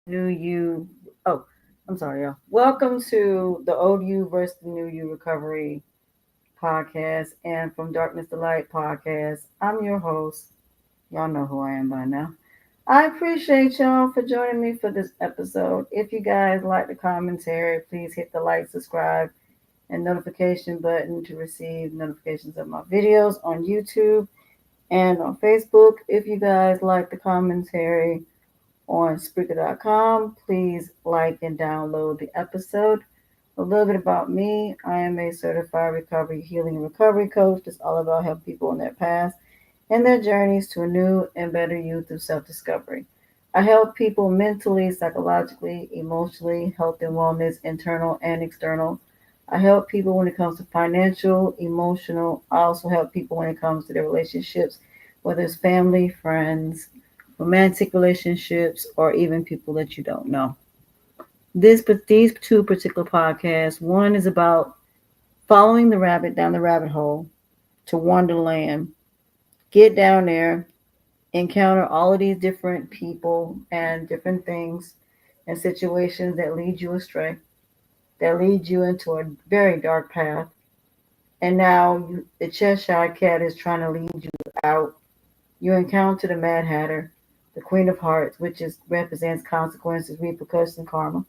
New You. Oh, I'm sorry, y'all. Welcome to the Old You versus the New You Recovery podcast and From Darkness to Light podcast. I'm your host. Y'all know who I am by now. I appreciate y'all for joining me for this episode. If you guys like the commentary, please hit the like, subscribe, and notification button to receive notifications of my videos on YouTube and on Facebook. If you guys like the commentary, on Spreaker.com. Please like and download the episode. A little bit about me. I am a certified recovery, healing, and recovery coach. It's all about helping people on their path and their journeys to a new and better you through self discovery. I help people mentally, psychologically, emotionally, health and wellness, internal and external. I help people when it comes to financial, emotional. I also help people when it comes to their relationships, whether it's family, friends, romantic relationships, or even people that you don't know. These two particular podcasts, one is about following the rabbit down the rabbit hole to Wonderland. Get down there, encounter all of these different people and different things and situations that lead you astray, that lead you into a very dark path. And now the Cheshire Cat is trying to lead you out. You encounter the Mad Hatter, the Queen of Hearts, which represents consequences, repercussions, and karma.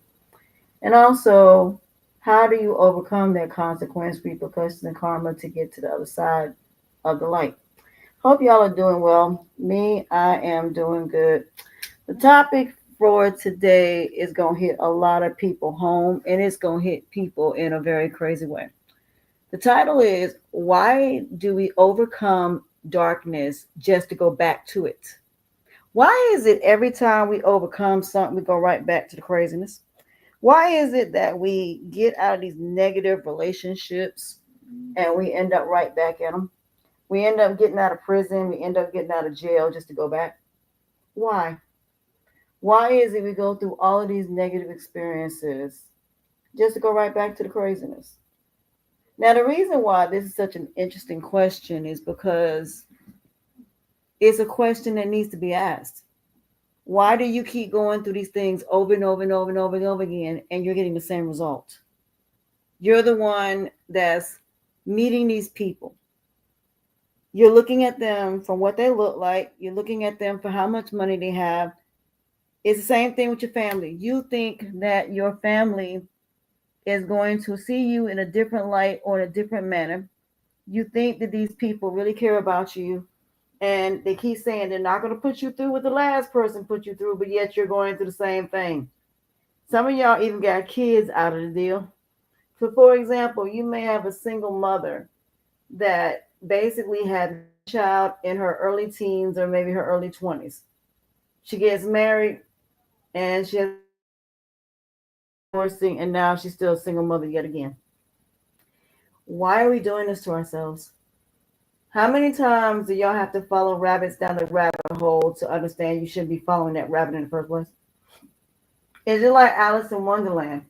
And also, how do you overcome that consequence, repercussions, and karma to get to the other side of the light? Hope y'all are doing well. Me, I am doing good. The topic for today is going to hit a lot of people home, and it's going to hit people in a very crazy way. The title is Why Do We Overcome Darkness Just to Go Back to It? Why is it every time we overcome something, we go right back to the craziness? Why is it that we get out of these negative relationships and we end up right back in them? We end up getting out of prison, we end up getting out of jail just to go back. Why? Why is it we go through all of these negative experiences just to go right back to the craziness? Now, the reason why this is such an interesting question is because it's a question that needs to be asked. Why do you keep going through these things over and over and over and over and over again and you're getting the same result? You're the one that's meeting these people. You're looking at them from what they look like. You're looking at them for how much money they have. It's the same thing with your family. You think that your family is going to see you in a different light or in a different manner. You think that these people really care about you, and they keep saying they're not going to put you through what the last person put you through, but yet you're going through the same thing. Some of y'all even got kids out of the deal. So, for example, you may have a single mother that basically had one child in her early teens or maybe her early 20s. She gets married and she has divorcing, and now she's still a single mother yet again. Why are we doing this to ourselves? How many times do y'all have to follow rabbits down the rabbit hole to understand you shouldn't be following that rabbit in the first place? Is it like Alice in Wonderland?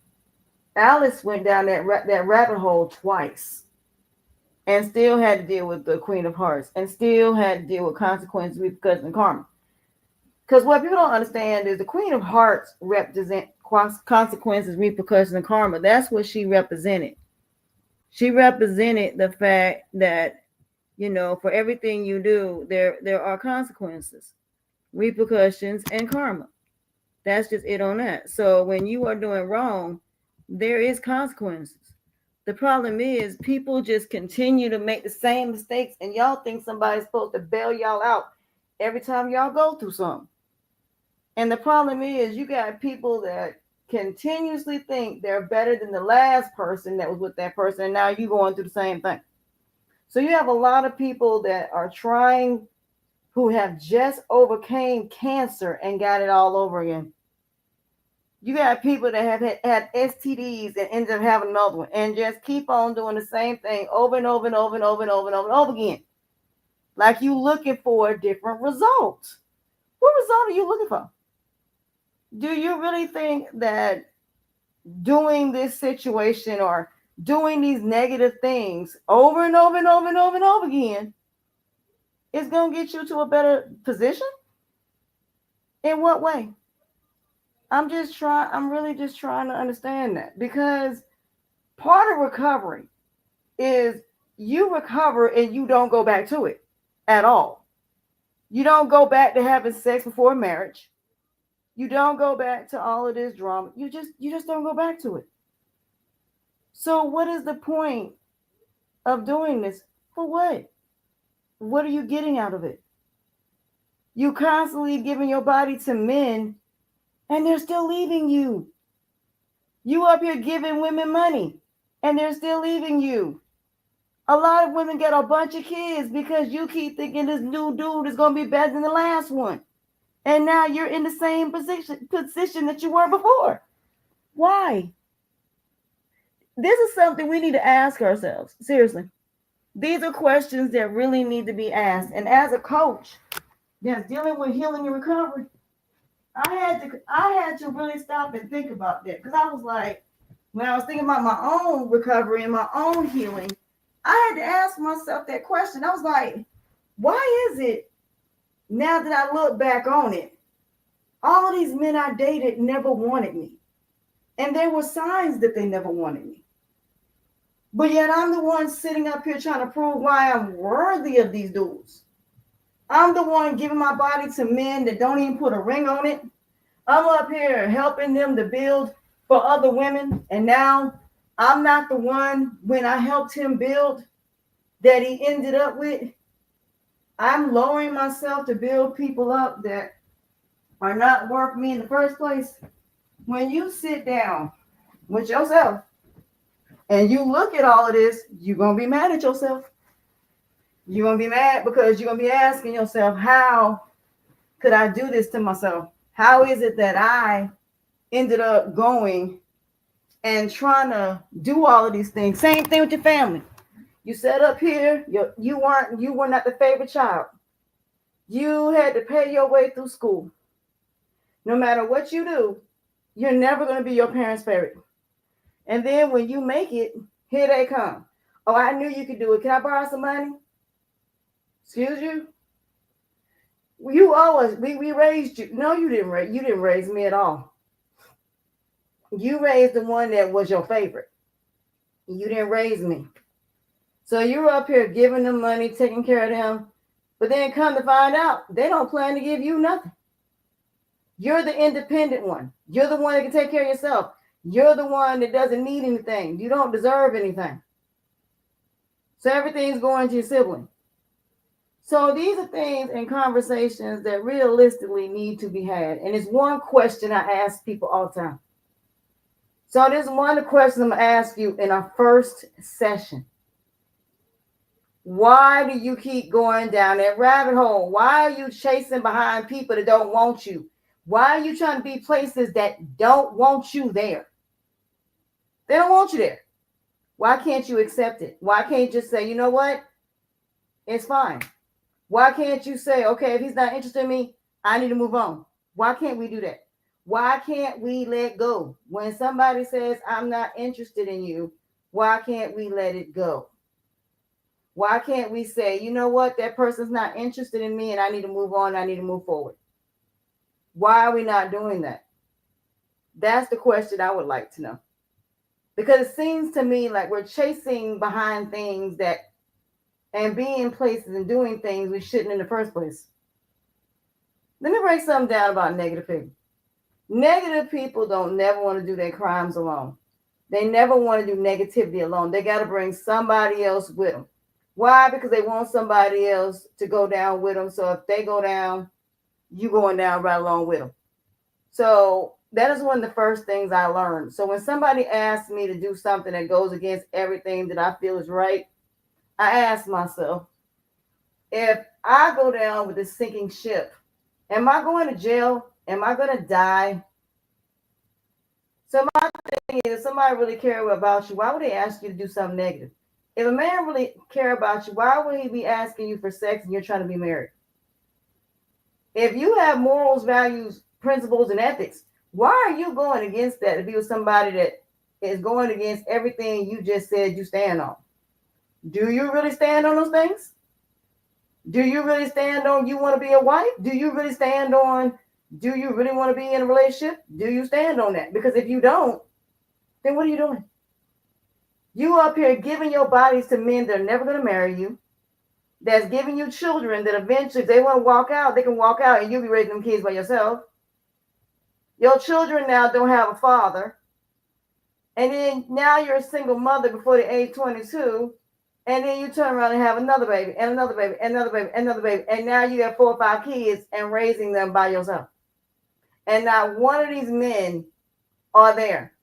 Alice went down that rabbit hole twice and still had to deal with the Queen of Hearts and still had to deal with consequences, repercussions, and karma. Because what people don't understand is the Queen of Hearts represent consequences, repercussions, and karma. That's what she represented. She represented the fact that, for everything you do, there are consequences, repercussions, and karma. That's just it on that. So when you are doing wrong, there is consequences. The problem is people just continue to make the same mistakes, and y'all think somebody's supposed to bail y'all out every time y'all go through something. And the problem is you got people that continuously think they're better than the last person that was with that person, and now you going through the same thing. So you have a lot of people that are trying, who have just overcame cancer and got it all over again. You got people that have had STDs and ended up having another one and just keep on doing the same thing over and over and over and over and over and over and over again. Like you looking for a different result. What result are you looking for? Do you really think that doing this situation or doing these negative things over and over and over and over and over again is going to get you to a better position? In what way? I'm really just trying to understand that, because part of recovery is you recover and you don't go back to it at all. You don't go back to having sex before marriage. You don't go back to all of this drama. You just don't go back to it. So what is the point of doing this? For what? What are you getting out of it? You constantly giving your body to men and they're still leaving you. You up here giving women money and they're still leaving you. A lot of women get a bunch of kids because you keep thinking this new dude is going to be better than the last one. And now you're in the same position that you were before. Why? This is something we need to ask ourselves. Seriously. These are questions that really need to be asked. And as a coach that's dealing with healing and recovery, I had to really stop and think about that, because I was like, when I was thinking about my own recovery and my own healing, I had to ask myself that question. I was like, why is it now that I look back on it, all of these men I dated never wanted me, and there were signs that they never wanted me, but yet I'm the one sitting up here trying to prove why I'm worthy of these dudes. I'm the one giving my body to men that don't even put a ring on it. I'm up here helping them to build for other women. And now I'm not the one, when I helped him build, that he ended up with. I'm lowering myself to build people up that are not worth me in the first place. When you sit down with yourself and you look at all of this, you're going to be mad at yourself. You're going to be mad because you're going to be asking yourself, how could I do this to myself? How is it that I ended up going and trying to do all of these things? Same thing with your family. You sat up here, you were not the favorite child. You had to pay your way through school. No matter what you do, you're never going to be your parents' favorite. And then when you make it, here they come. Oh, I knew you could do it. Can I borrow some money? Excuse you? You always, we raised you. No, you didn't raise me at all. You raised the one that was your favorite. You didn't raise me. So you were up here giving them money, taking care of them, but then come to find out, they don't plan to give you nothing. You're the independent one. You're the one that can take care of yourself. You're the one that doesn't need anything. You don't deserve anything. So everything's going to your sibling. So these are things and conversations that realistically need to be had. And it's one question I ask people all the time. So this is one of the questions I'm going to ask you in our first session. Why do you keep going down that rabbit hole? Why are you chasing behind people that don't want you? Why are you trying to be places that don't want you there? They don't want you there. Why can't you accept it? Why can't you just say, you know what? It's fine. Why can't you say, okay, if he's not interested in me, I need to move on? Why can't we do that? Why can't we let go? When somebody says, I'm not interested in you, why can't we let it go? Why can't we say, you know what, that person's not interested in me and I need to move on, I need to move forward? Why are we not doing that? That's the question I would like to know. Because it seems to me like we're chasing behind things that, and being in places and doing things we shouldn't in the first place. Let me break something down about negative people. Negative people don't never want to do their crimes alone. They never want to do negativity alone. They got to bring somebody else with them. Why? Because they want somebody else to go down with them. So if they go down, you going down right along with them. So that is one of the first things I learned. So when somebody asks me to do something that goes against everything that I feel is right, I ask myself, if I go down with this sinking ship, am I going to jail? Am I going to die? So my thing is, if somebody really care about you, why would they ask you to do something negative? If a man really care about you, why would he be asking you for sex and you're trying to be married? If you have morals, values, principles, and ethics, why are you going against that if you were somebody that is going against everything you just said you stand on? Do you really stand on those things? Do you really stand on you want to be a wife? Do you really stand on Do you really want to be in a relationship? Do you stand on that? Because if you don't, then what are you doing? You up here giving your bodies to men that are never going to marry you, that's giving you children that eventually, if they want to walk out, they can walk out and you'll be raising them kids by yourself. Your children now don't have a father. And then now you're a single mother before the age 22. And then you turn around and have another baby and another baby and another baby and another baby. And now you have 4 or 5 kids and raising them by yourself. And not one of these men are there.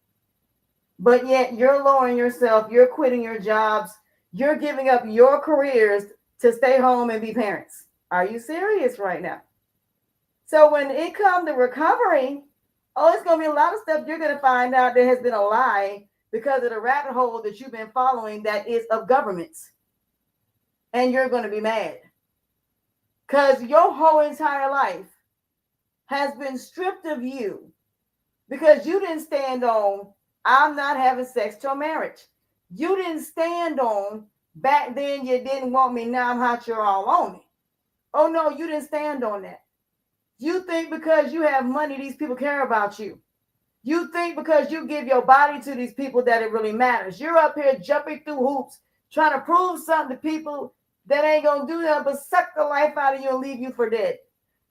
But yet you're lowering yourself. You're quitting your jobs. You're giving up your careers to stay home and be parents. Are you serious right now? So when it comes to recovery, it's going to be a lot of stuff you're going to find out that has been a lie because of the rabbit hole that you've been following that is of governments. And you're going to be mad. Because your whole entire life has been stripped of you because you didn't stand on, I'm not having sex till marriage. You didn't stand on, back then you didn't want me, now I'm hot, you're all on me. Oh no, you didn't stand on that. You think because you have money, these people care about you. You think because you give your body to these people that it really matters. You're up here jumping through hoops, trying to prove something to people that ain't going to do nothing but suck the life out of you and leave you for dead.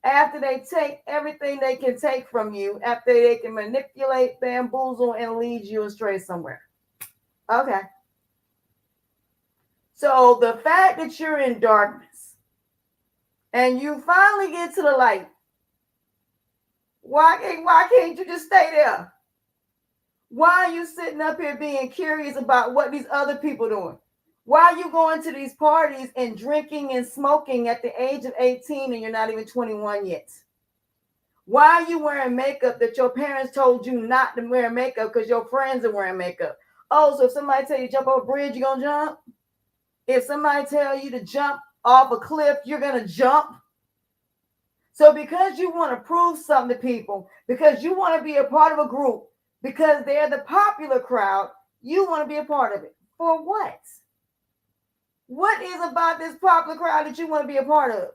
After they take everything they can take from you, after they can manipulate, bamboozle, and lead you astray somewhere. Okay. So the fact that you're in darkness and you finally get to the light, why can't you just stay there? Why are you sitting up here being curious about what these other people are doing? Why are you going to these parties and drinking and smoking at the age of 18 and you're not even 21 yet? Why are you wearing makeup that your parents told you not to wear makeup because your friends are wearing makeup? Oh, so if somebody tell you to jump off a bridge, you're going to jump? If somebody tell you to jump off a cliff, you're going to jump? So because you want to prove something to people, because you want to be a part of a group, because they're the popular crowd, you want to be a part of it. For what? What is about this popular crowd that you want to be a part of?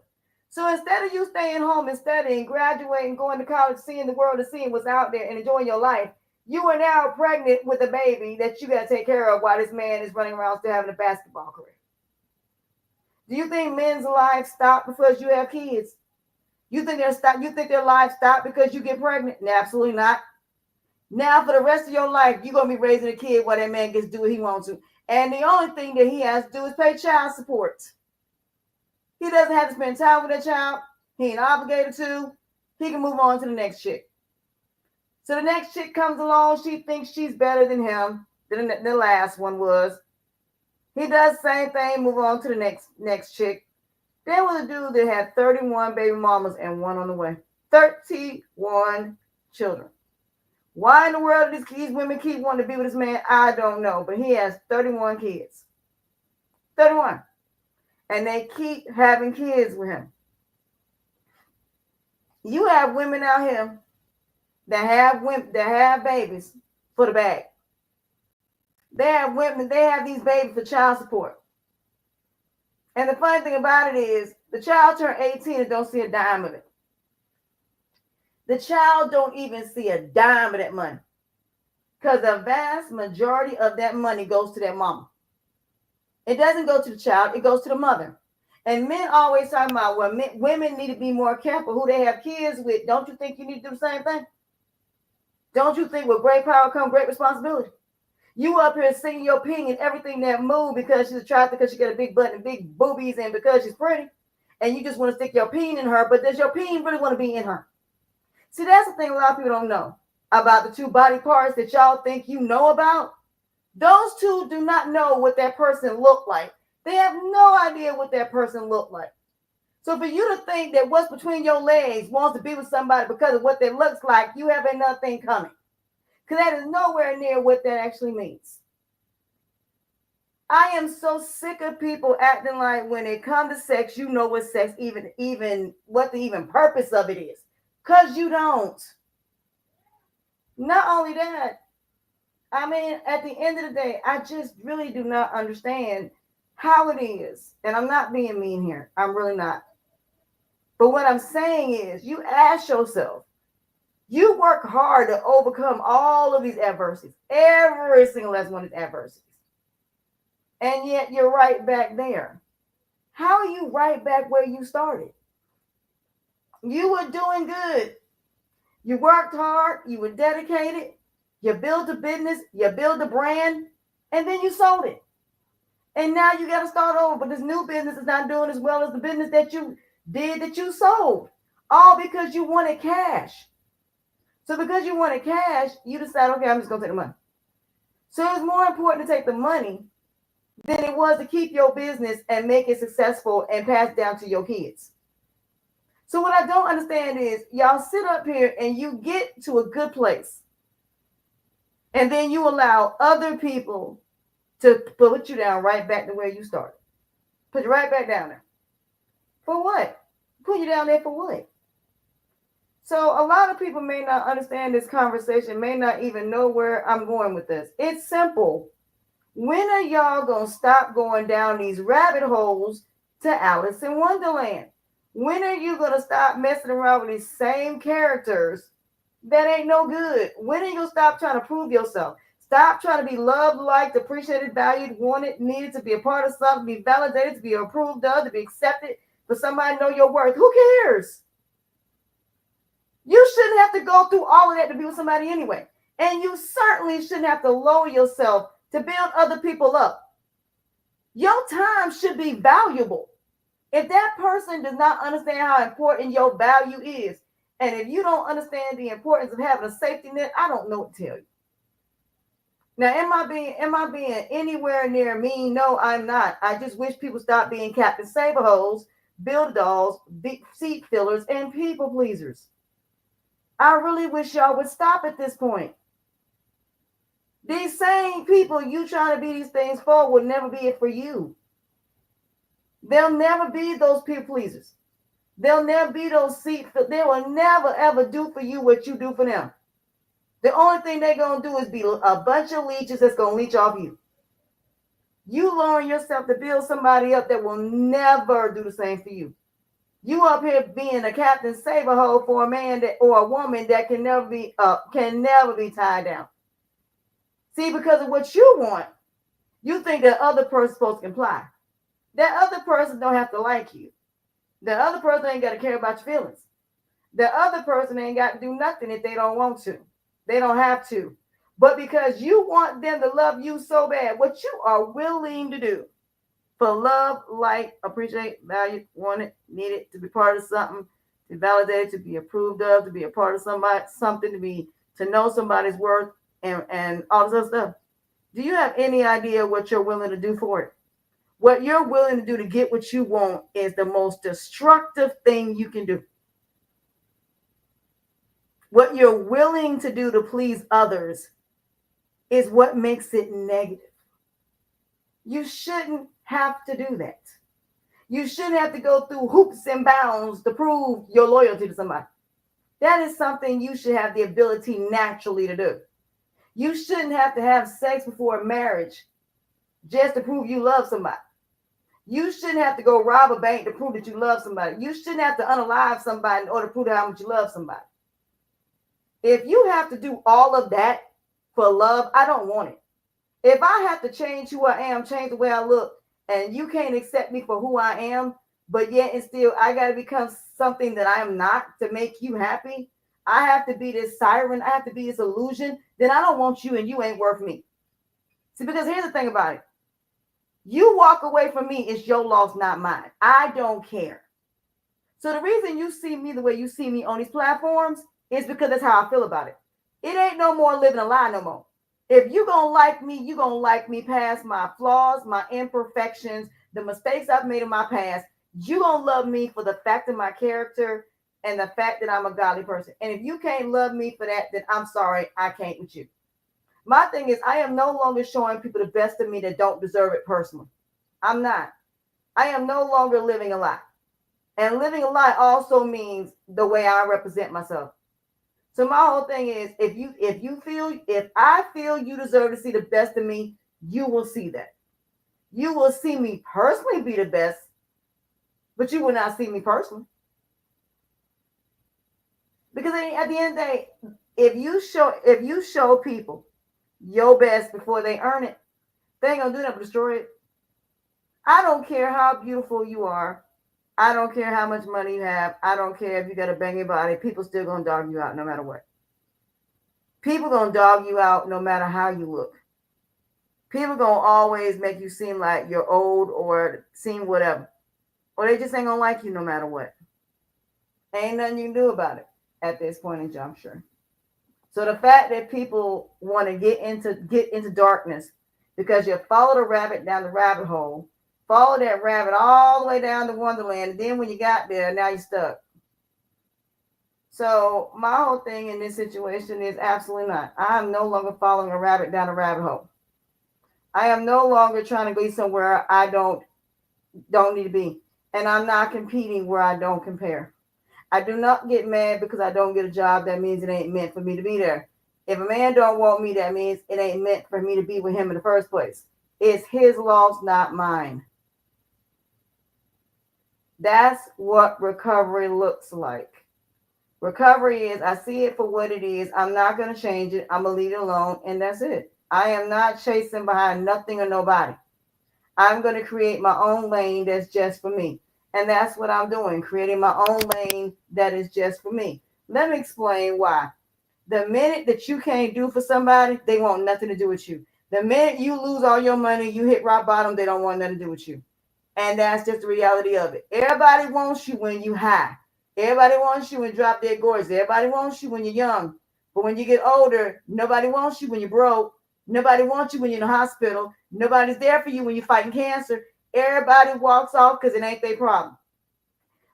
So instead of you staying home and studying, graduating, going to college, seeing the world and seeing what's out there and enjoying your life, you are now pregnant with a baby that you got to take care of while this man is running around still having a basketball career. Do you think men's lives stop because you have kids? You think their lives stop because you get pregnant? No, absolutely not. Now for the rest of your life, you're going to be raising a kid while that man gets to do what he wants to. And the only thing that he has to do is pay child support. He doesn't have to spend time with that child. He ain't obligated to. He can move on to the next chick. So the next chick comes along. She thinks she's better than him, than the last one was. He does the same thing, move on to the next chick. There was a dude that had 31 baby mamas and one on the way. 31 children. Why in the world do these women keep wanting to be with this man? I don't know. But he has 31 kids. 31. And they keep having kids with him. You have women out here that have babies for the bag. They have these babies for child support. And the funny thing about it is the child turned 18 and don't see a dime of it. The child don't even see a dime of that money. Because the vast majority of that money goes to that mama. It doesn't go to the child, it goes to the mother. And men always talk about, well, women need to be more careful who they have kids with. Don't you think you need to do the same thing? Don't you think with great power comes great responsibility? You up here singing your opinion, everything that move because she's attractive, because she got a big butt and big boobies, and because she's pretty. And you just want to stick your opinion in her, but does your opinion really want to be in her? See, that's the thing a lot of people don't know about the two body parts that y'all think you know about. Those two do not know what that person looked like. They have no idea what that person looked like. So for you to think that what's between your legs wants to be with somebody because of what that looks like, you have another thing coming. Because that is nowhere near what that actually means. I am so sick of people acting like when it comes to sex, you know what sex even what the even purpose of it is. Because you don't. Not only that, I mean, at the end of the day, I just really do not understand how it is. And I'm not being mean here. I'm really not. But what I'm saying is, you ask yourself, You work hard to overcome all of these adversities. Every single last one is adversities. And yet you're right back there. How are you right back where you started? You were doing good. You worked hard. You were dedicated. You built a business. You built a brand. And then you sold it. And now you got to start over. But this new business is not doing as well as the business that you did that you sold. All because you wanted cash. So because you wanted cash, you decided, okay, I'm just going to take the money. So it's more important to take the money than it was to keep your business and make it successful and pass it down to your kids. So what I don't understand is y'all sit up here and you get to a good place. And then you allow other people to put you down right back to where you started. Put you right back down there. For what? Put you down there for what? So a lot of people may not understand this conversation, may not even know where I'm going with this. It's simple. When are y'all going to stop going down these rabbit holes to Alice in Wonderland? When are you going to stop messing around with these same characters that ain't no good? When are you going to stop trying to prove yourself? Stop trying to be loved, liked, appreciated, valued, wanted, needed, to be a part of something, be validated, to be approved of, to be accepted, for somebody to know your worth. Who cares? You shouldn't have to go through all of that to be with somebody anyway. And you certainly shouldn't have to lower yourself to build other people up. Your time should be valuable. If that person does not understand how important your value is, and if you don't understand the importance of having a safety net, I don't know what to tell you. Now, am I being anywhere near mean? No, I'm not. I just wish people stop being Captain Saberholes, build dolls, seat fillers, and people pleasers. I really wish y'all would stop at this point. These same people you trying to be these things for will never be it for you. They'll never be those people pleasers. They'll never be those seat. They will never ever do for you what you do for them. The only thing they're going to do is be a bunch of leeches that's going to leech off you. You lowering yourself to build somebody up that will never do the same for you. You up here being a Captain Saberhole for a man that, or a woman that can never be tied down. See, because of what you want, you think that other person's supposed to comply. That other person don't have to like you. The other person ain't got to care about your feelings. The other person ain't got to do nothing if they don't want to. They don't have to. But because you want them to love you so bad, what you are willing to do for love, like, appreciate, value, wanted, needed, to be part of something, to validate, to be approved of, to be a part of somebody, something, to know somebody's worth, and all this other stuff. Do you have any idea what you're willing to do for it? What you're willing to do to get what you want is the most destructive thing you can do. What you're willing to do to please others is what makes it negative. You shouldn't have to do that. You shouldn't have to go through hoops and bounds to prove your loyalty to somebody. That is something you should have the ability naturally to do. You shouldn't have to have sex before marriage just to prove you love somebody. You shouldn't have to go rob a bank to prove that you love somebody. You shouldn't have to unalive somebody in order to prove how much you love somebody. If you have to do all of that for love, I don't want it. If I have to change who I am, change the way I look, and you can't accept me for who I am, but yet and still I got to become something that I am not to make you happy, I have to be this siren, I have to be this illusion, then I don't want you and you ain't worth me. See, because here's the thing about it. You walk away from me, it's your loss, not mine. I don't care. So the reason you see me the way you see me on these platforms is because that's how I feel about it. It ain't no more living a lie no more. If you gonna like me, you gonna like me past my flaws, my imperfections, the mistakes I've made in my past. You gonna love me for the fact of my character and the fact that I'm a godly person. And if you can't love me for that, then I'm sorry, I can't with you. My thing is, I am no longer showing people the best of me that don't deserve it personally. I'm not. I am no longer living a lie. And living a lie also means the way I represent myself. So my whole thing is, if I feel you deserve to see the best of me, you will see that. You will see me personally be the best, but you will not see me personally. Because at the end of the day, if you show people your best before they earn it, they ain't gonna do nothing but destroy it. I don't care how beautiful you are. I don't care how much money you have. I don't care if you got a banging body. People still gonna dog you out no matter what. People gonna dog you out no matter how you look. People gonna always make you seem like you're old or seem whatever. Or they just ain't gonna like you no matter what. Ain't nothing you can do about it at this point in juncture. So the fact that people want to get into darkness because you followed a rabbit down the rabbit hole, followed that rabbit all the way down to Wonderland, and then when you got there, now you're stuck. So my whole thing in this situation is absolutely not. I am no longer following a rabbit down a rabbit hole. I am no longer trying to be somewhere I don't need to be, and I'm not competing where I don't compare. I do not get mad because I don't get a job. That means it ain't meant for me to be there. If a man don't want me, that means it ain't meant for me to be with him in the first place. It's his loss, not mine. That's what recovery looks like. Recovery is I see it for what it is. I'm not going to change it. I'm going to leave it alone. And that's it. I am not chasing behind nothing or nobody. I'm going to create my own lane that's just for me. And that's what I'm doing, creating my own lane that is just for me. Let me explain why. The minute that you can't do for somebody, they want nothing to do with you. The minute you lose all your money, you hit rock bottom, they don't want nothing to do with you. And that's just the reality of it. Everybody wants you when you high. Everybody wants you when drop dead gorgeous. Everybody wants you when you're young. But when you get older, nobody wants you when you're broke. Nobody wants you when you're in the hospital. Nobody's there for you when you're fighting cancer. Everybody walks off because it ain't their problem.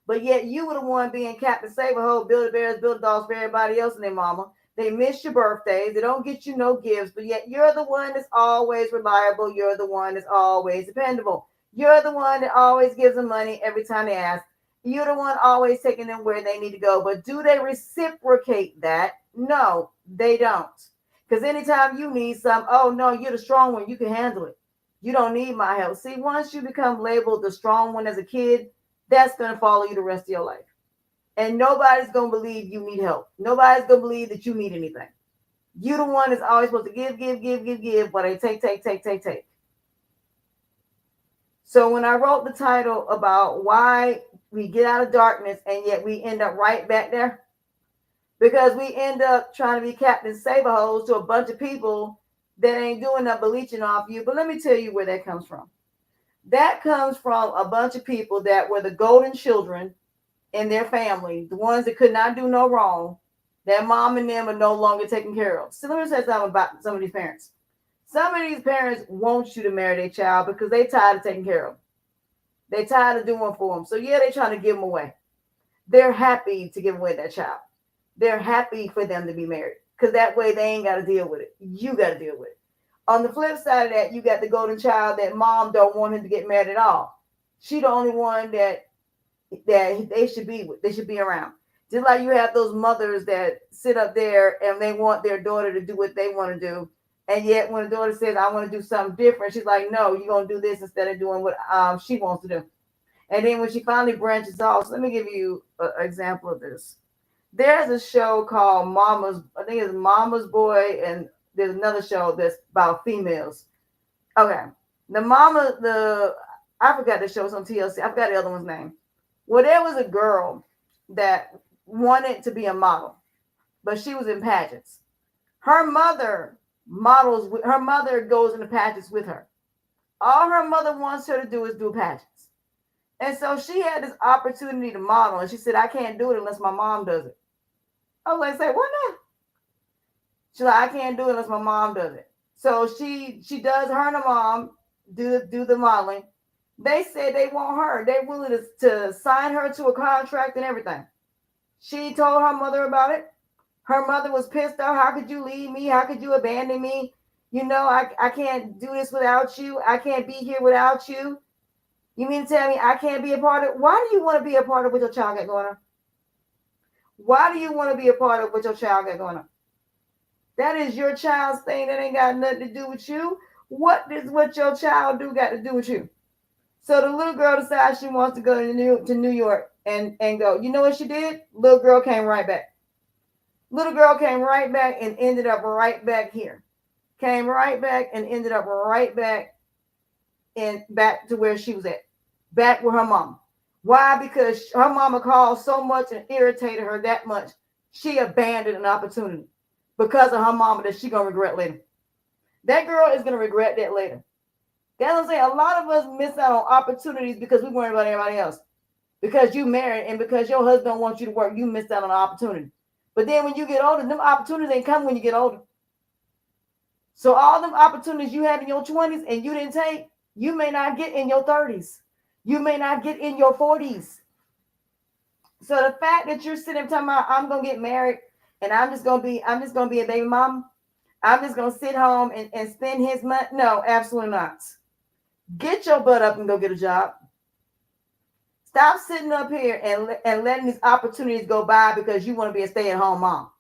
But yet you were the one being Captain Save-A-Ho, build the bears, build the dolls for everybody else and their mama. They miss your birthdays. They don't get you no gifts, but yet you're the one that's always reliable. You're the one that's always dependable. You're the one that always gives them money every time they ask. You're the one always taking them where they need to go. But do they reciprocate that? No, they don't. Because anytime you need some, oh no, you're the strong one. You can handle it. You don't need my help. See, once you become labeled the strong one as a kid, that's going to follow you the rest of your life. And nobody's going to believe you need help. Nobody's going to believe that you need anything. You're the one that's always supposed to give, but they take. So when I wrote the title about why we get out of darkness and yet we end up right back there, because we end up trying to be Captain Save-A-Hoes to a bunch of people that ain't doing nothing but leeching off you. But let me tell you where that comes from. That comes from a bunch of people that were the golden children in their family, the ones that could not do no wrong, that mom and them are no longer taken care of. So let me say something about some of these parents. Some of these parents want you to marry their child because they tired of taking care of them. They tired of doing for them. So yeah, they're trying to give them away. They're happy to give away that child. They're happy for them to be married because that way they ain't got to deal with it. You got to deal with it. On the flip side of that, you got the golden child that mom don't want him to get married at all. She the only one that they should be with. They should be around. Just like you have those mothers that sit up there and they want their daughter to do what they want to do. And yet when the daughter says, I want to do something different, she's like, no, you're going to do this instead of doing what she wants to do. And then when she finally branches off, so let me give you an example of this. There's a show called I think it's Mama's Boy, and there's another show that's about females. Okay. I forgot the show was on TLC. I forgot the other one's name. Well, there was a girl that wanted to be a model, but she was in pageants. Her mother goes into pageants with her. All her mother wants her to do is do pageants. And so she had this opportunity to model, and she said, I can't do it unless my mom does it. I was like, say, why not? She's like, I can't do it unless my mom does it. So she does, her and her mom do the modeling. They said they want her. They're willing to sign her to a contract and everything. She told her mother about it. Her mother was pissed off. How could you leave me? How could you abandon me? You know, I can't do this without you. I can't be here without you. You mean to tell me I can't be a part of? Why do you want to be a part of what your child got going on? Why do you want to be a part of what your child got going on? That is your child's thing. That ain't got nothing to do with you. What does what your child do got to do with you? So the little girl decides she wants to go to New York and go. You know what she did? Little girl came right back. Little girl came right back and ended up right back here. Came right back and ended up right back and back to where she was at, back with her mama. Why? Because her mama called so much and irritated her that much, she abandoned an opportunity because of her mama that she gonna regret later. That girl is gonna regret that later. That's what I'm saying. A lot of us miss out on opportunities because we worry about everybody else. Because you married and because your husband don't want you to work, you missed out on an opportunity. But then when you get older, them opportunities ain't come when you get older. So all them opportunities you had in your 20s and you didn't take, you may not get in your 30s. You may not get in your 40s. So the fact that you're sitting talking about I'm gonna get married and I'm just gonna be a baby mama. I'm just gonna sit home and spend his money. No, absolutely not. Get your butt up and go get a job. Stop sitting up here and letting these opportunities go by because you want to be a stay-at-home mom.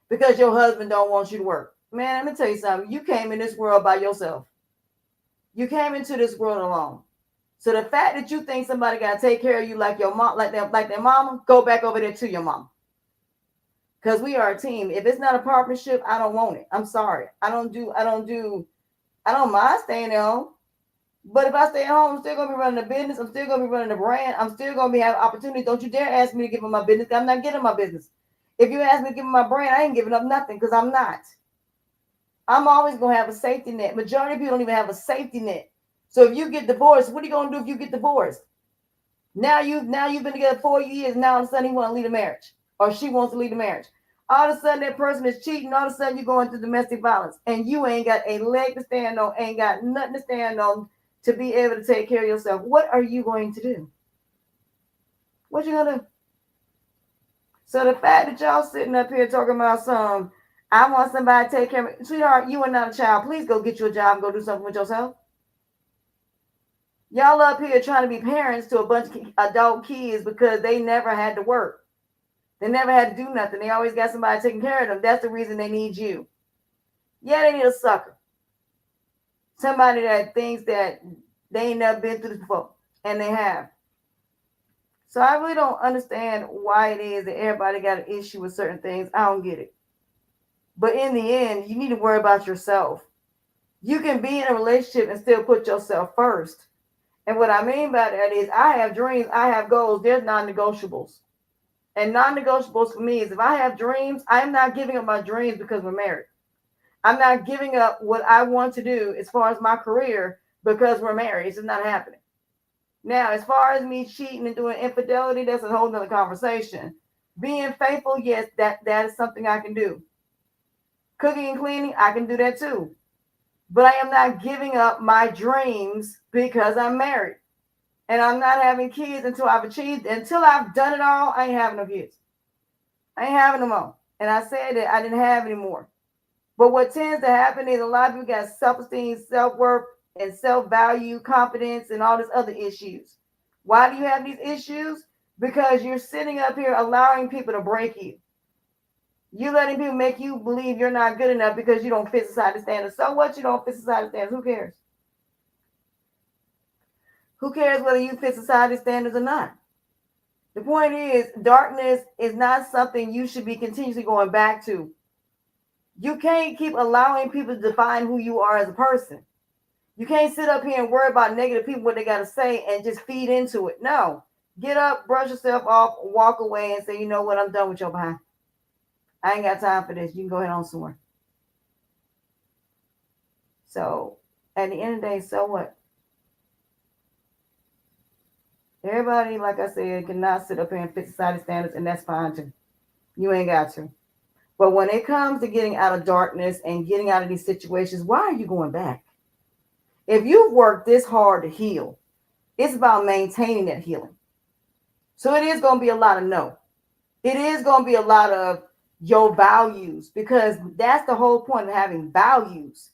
Because your husband don't want you to work. Man, let me tell you something. You came in this world by yourself. You came into this world alone. So the fact that you think somebody got to take care of you like your mom, like their mama, go back over there to your mom. Because we are a team. If it's not a partnership, I don't want it. I'm sorry. I don't mind staying at home. But if I stay at home, I'm still gonna be running the business. I'm still gonna be running the brand. I'm still gonna be having opportunities. Don't you dare ask me to give up my business. I'm not giving my business. If you ask me to give up my brand, I ain't giving up nothing because I'm not. I'm always gonna have a safety net. Majority of people don't even have a safety net. So if you get divorced, what are you gonna do if you get divorced? Now you've been together 4 years. Now all of a sudden he wants to leave the marriage, or she wants to leave the marriage. All of a sudden that person is cheating. All of a sudden you're going through domestic violence, and you ain't got a leg to stand on, ain't got nothing to stand on to be able to take care of yourself. What are you going to do? What you gonna do? So the fact that y'all sitting up here talking about I want somebody to take care of me. Sweetheart, you are not a child. Please go get you a job and go do something with yourself. Y'all up here trying to be parents to a bunch of adult kids because they never had to work. They never had to do nothing. They always got somebody taking care of them. That's the reason they need you. Yeah, they need a sucker. Somebody that thinks that they ain't never been through this before. And they have. So I really don't understand why it is that everybody got an issue with certain things. I don't get it. But in the end, you need to worry about yourself. You can be in a relationship and still put yourself first. And what I mean by that is I have dreams, I have goals. There's non-negotiables. And non-negotiables for me is if I have dreams, I'm not giving up my dreams because we're married. I'm not giving up what I want to do as far as my career because we're married. It's just not happening. Now, as far as me cheating and doing infidelity, that's a whole nother conversation. Being faithful, yes, that is something I can do. Cooking and cleaning, I can do that too. But I am not giving up my dreams because I'm married. And I'm not having kids until I've done it all, I ain't having no kids. I ain't having them all. And I said that I didn't have any more. But what tends to happen is a lot of people got self-esteem, self-worth, and self-value, confidence, and all these other issues. Why do you have these issues? Because you're sitting up here allowing people to break you. You're letting people make you believe you're not good enough because you don't fit society standards. So what? You don't fit society standards. Who cares? Who cares whether you fit society standards or not? The point is, darkness is not something you should be continuously going back to. You can't keep allowing people to define who you are as a person. You can't sit up here and worry about negative people, what they got to say, and just feed into it. No. Get up, brush yourself off, walk away, and say, you know what, I'm done with your behind. I ain't got time for this. You can go ahead on somewhere. So, at the end of the day, so what? Everybody, like I said, cannot sit up here and fit society standards, and that's fine too. You ain't got to. But when it comes to getting out of darkness and getting out of these situations, why are you going back? If you've worked this hard to heal, it's about maintaining that healing. So it is going to be a lot of no. It is going to be a lot of your values, because that's the whole point of having values.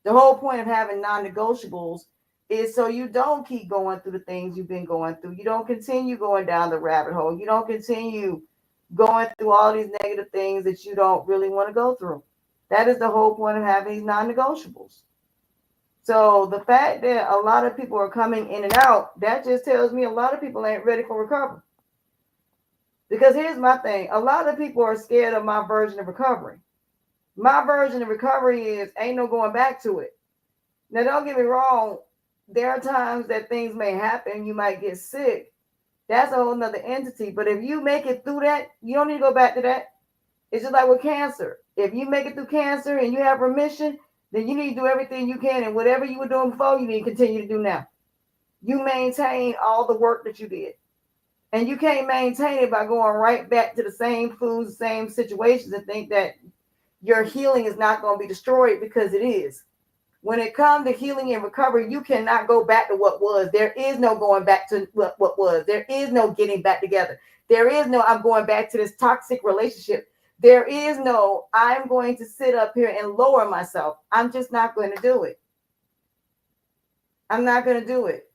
The whole point of having non-negotiables is so you don't keep going through the things you've been going through. You don't continue going down the rabbit hole. You don't continue going through all these negative things that you don't really want to go through. That is the whole point of having these non-negotiables. So the fact that a lot of people are coming in and out, that just tells me a lot of people ain't ready for recovery. Because here's my thing. A lot of people are scared of my version of recovery. My version of recovery is ain't no going back to it. Now, don't get me wrong. There are times that things may happen. You might get sick. That's a whole nother entity. But if you make it through that, you don't need to go back to that. It's just like with cancer. If you make it through cancer and you have remission, then you need to do everything you can. And whatever you were doing before, you need to continue to do now. You maintain all the work that you did. And you can't maintain it by going right back to the same foods, the same situations, and think that your healing is not going to be destroyed, because it is. When it comes to healing and recovery, you cannot go back to what was. There is no going back to what was. There is no getting back together. There is no I'm going back to this toxic relationship. There is no I'm going to sit up here and lower myself. I'm just not going to do it. I'm not going to do it.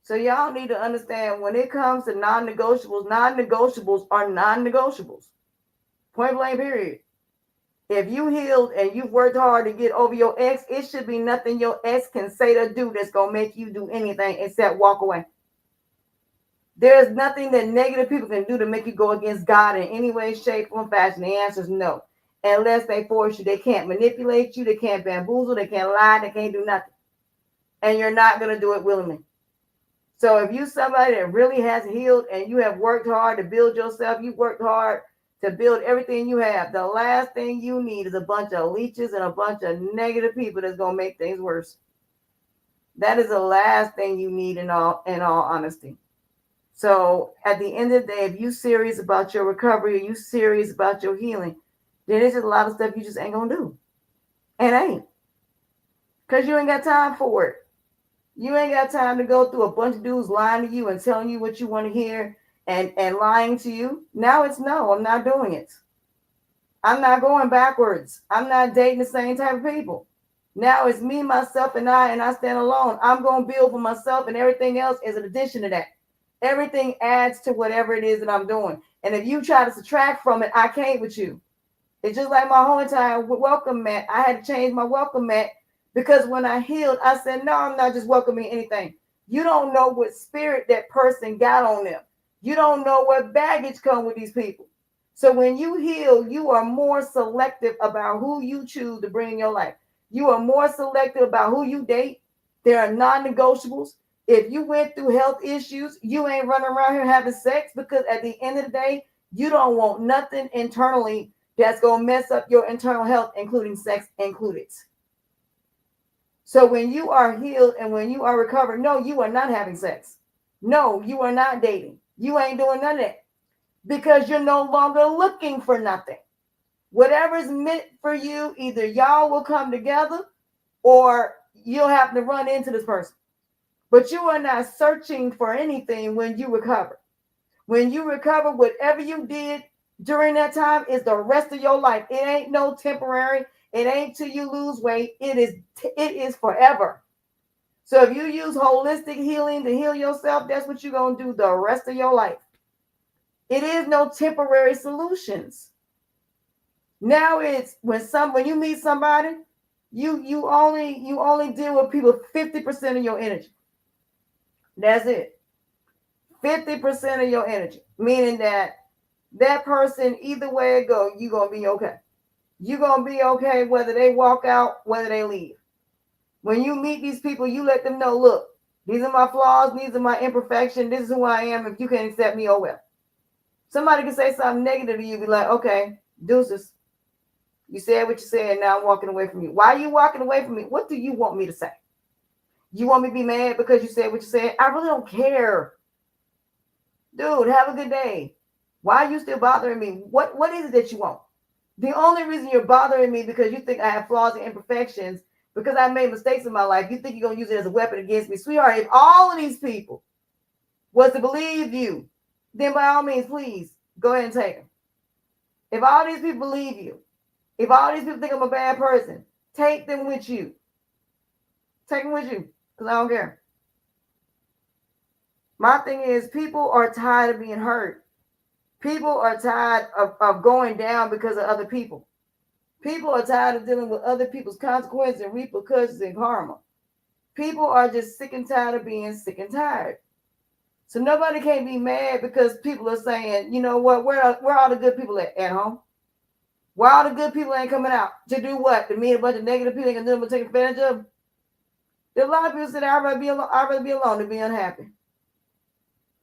So y'all need to understand, when it comes to non-negotiables are non-negotiables. Point blank, period. If you healed and you've worked hard to get over your ex, it should be nothing your ex can say or do that's going to make you do anything except walk away. There's nothing that negative people can do to make you go against God in any way, shape, or fashion. The answer is no. Unless they force you. They can't manipulate you. They can't bamboozle. They can't lie. They can't do nothing. And you're not going to do it willingly. So if you somebody that really has healed and you have worked hard to build yourself, you worked hard to build everything you have, the last thing you need is a bunch of leeches and a bunch of negative people that's going to make things worse. That is the last thing you need in all honesty. So at the end of the day, if you serious about your recovery, or you serious about your healing, then there's just a lot of stuff you just ain't going to do. And ain't. Because you ain't got time for it. You ain't got time to go through a bunch of dudes lying to you and telling you what you want to hear and lying to you. Now it's no, I'm not doing it. I'm not going backwards. I'm not dating the same type of people. Now it's me, myself, and I stand alone. I'm going to build for myself, and everything else is an addition to that. Everything adds to whatever it is that I'm doing. And if you try to subtract from it, I can't with you. It's just like my whole entire welcome mat. I had to change my welcome mat. Because when I healed, I said, no, I'm not just welcoming anything. You don't know what spirit that person got on them. You don't know what baggage comes with these people. So when you heal, you are more selective about who you choose to bring in your life. You are more selective about who you date. There are non-negotiables. If you went through health issues, you ain't running around here having sex, because at the end of the day, you don't want nothing internally that's going to mess up your internal health, including sex included. So when you are healed and when you are recovered, no, you are not having sex. No, you are not dating. You ain't doing none of that, because you're no longer looking for nothing. Whatever's meant for you, either y'all will come together or you'll have to run into this person. But you are not searching for anything when you recover. When you recover, whatever you did during that time is the rest of your life. It ain't no temporary. It ain't till you lose weight. It is forever. So if you use holistic healing to heal yourself, that's what you're going to do the rest of your life. It is no temporary solutions. Now it's when you meet somebody, you only deal with people 50% of your energy. That's it. 50% of your energy, meaning that person, either way it go, you're going to be okay. You're going to be okay whether they walk out, whether they leave. When you meet these people, you let them know, look, these are my flaws, these are my imperfections, this is who I am. If you can't accept me, oh well. Somebody can say something negative to you, be like, okay, deuces. You said what you said, now I'm walking away from you. Why are you walking away from me? What do you want me to say? You want me to be mad because you said what you said? I really don't care. Dude, have a good day. Why are you still bothering me? What is it that you want? The only reason you're bothering me because you think I have flaws and imperfections, because I made mistakes in my life. You think you're going to use it as a weapon against me. Sweetheart, if all of these people was to believe you, then by all means, please, go ahead and take them. If all these people believe you, if all these people think I'm a bad person, take them with you. Take them with you, because I don't care. My thing is, people are tired of being hurt. People are tired of going down because of other people. People are tired of dealing with other people's consequences and repercussions and karma. People are just sick and tired of being sick and tired. So nobody can't be mad because people are saying, you know what, where are all the good people at home? Why all the good people ain't coming out to do what? To meet a bunch of negative people and them to take advantage of them? There are a lot of people say I'd rather be alone. I'd rather be alone than be unhappy.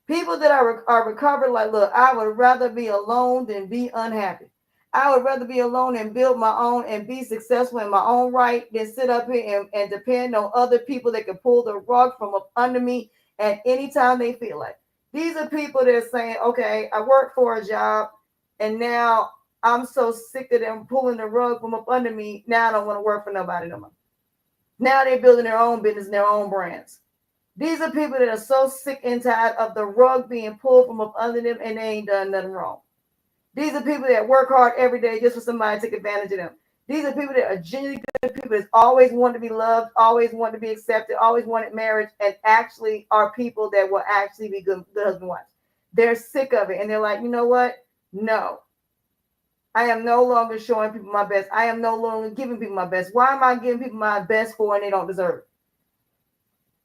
People that are recovered, like, look, I would rather be alone than be unhappy. I would rather be alone and build my own and be successful in my own right than sit up here and depend on other people that can pull the rug from up under me at any time they feel like. These are people that are saying, okay, I work for a job and now I'm so sick of them pulling the rug from up under me. Now I don't want to work for nobody no more. Now they're building their own business, their own brands. These are people that are so sick and tired of the rug being pulled from up under them and they ain't done nothing wrong. These are people that work hard every day just for somebody to take advantage of them. These are people that are genuinely good people that always want to be loved, always want to be accepted, always wanted marriage, and actually are people that will actually be good husband wives. They're sick of it and they're like, you know what? No. I am no longer showing people my best. I am no longer giving people my best. Why am I giving people my best for and they don't deserve it?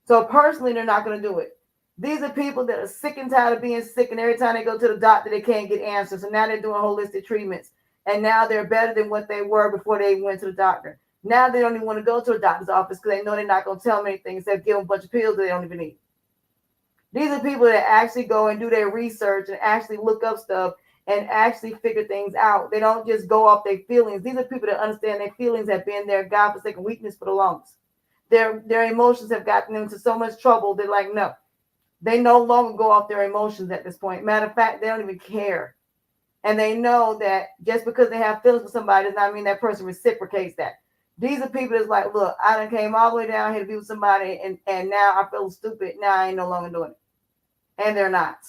So personally, they're not going to do it. These are people that are sick and tired of being sick, and every time they go to the doctor, they can't get answers. So now they're doing holistic treatments, and now they're better than what they were before they went to the doctor. Now they don't even want to go to a doctor's office because they know they're not going to tell them anything except give them a bunch of pills that they don't even need. These are people that actually go and do their research and actually look up stuff and actually figure things out. They don't just go off their feelings. These are people that understand their feelings have been their God-forsaken weakness for the longest. Their emotions have gotten them into so much trouble. They're like, no, they no longer go off their emotions at this point. Matter of fact, they don't even care. And they know that just because they have feelings for somebody does not mean that person reciprocates that. These are people that's like, look, I done came all the way down here to be with somebody and now I feel stupid. Now I ain't no longer doing it. And they're not.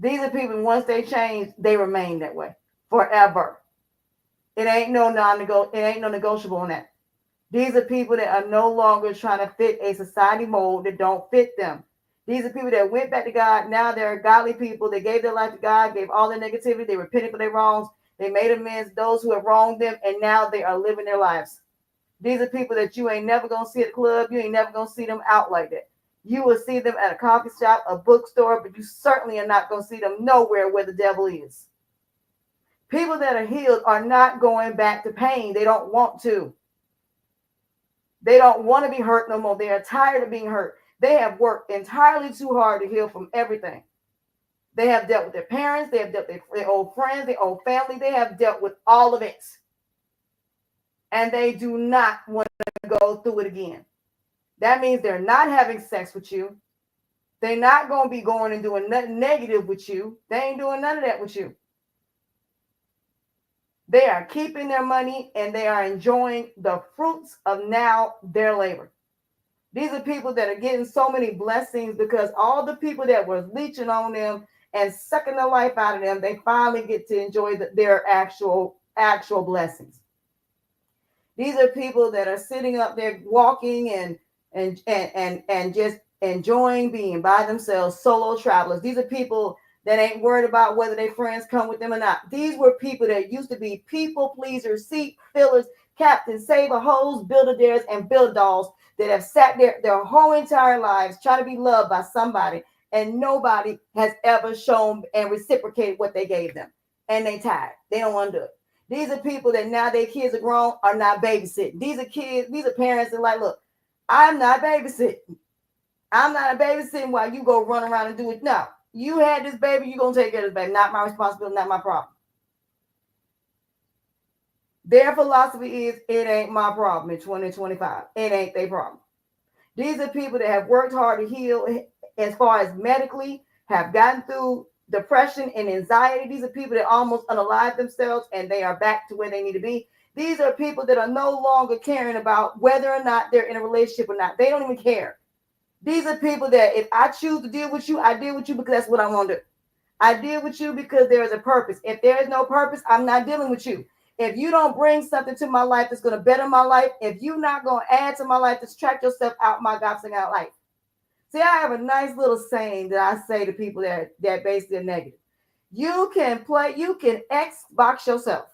These are people, once they change, they remain that way forever. It ain't no negotiable on that. These are people that are no longer trying to fit a society mold that don't fit them. These are people that went back to God. Now they're godly people. They gave their life to God, gave all their negativity. They repented for their wrongs. They made amends, those who have wronged them, and now they are living their lives. These are people that you ain't never going to see at the club. You ain't never going to see them out like that. You will see them at a coffee shop, a bookstore, but you certainly are not going to see them nowhere where the devil is. People that are healed are not going back to pain. They don't want to. They don't want to be hurt no more. They are tired of being hurt. They have worked entirely too hard to heal from everything. They have dealt with their parents. They have dealt with their old friends, their old family. They have dealt with all of it. And they do not want to go through it again. That means they're not having sex with you. They're not going to be going and doing nothing negative with you. They ain't doing none of that with you. They are keeping their money and they are enjoying the fruits of now their labor. These are people that are getting so many blessings because all the people that were leeching on them and sucking the life out of them, they finally get to enjoy their actual blessings. These are people that are sitting up there walking and just enjoying being by themselves, solo travelers. These are people that ain't worried about whether their friends come with them or not. These were people that used to be people pleasers, seat fillers, captains, saver, hoes, build-a-dares, and build-dolls that have sat there their whole entire lives trying to be loved by somebody, and nobody has ever shown and reciprocated what they gave them. And they tired. They don't want to do it. These are people that now their kids are grown are not babysitting. These are parents that like, look, I'm not babysitting. I'm not babysitting while you go run around and do it. No, you had this baby, you're going to take care of this baby. Not my responsibility, not my problem. Their philosophy is, it ain't my problem in 2025. It ain't their problem. These are people that have worked hard to heal as far as medically, have gotten through depression and anxiety. These are people that almost unalive themselves and they are back to where they need to be. These are people that are no longer caring about whether or not they're in a relationship or not. They don't even care. These are people that if I choose to deal with you, I deal with you because that's what I want to do. I deal with you because there is a purpose. If there is no purpose, I'm not dealing with you. If you don't bring something to my life that's going to better my life, if you're not going to add to my life, distract yourself out my God-forsaken life. See, I have a nice little saying that I say to people that basically are negative. You can Xbox yourself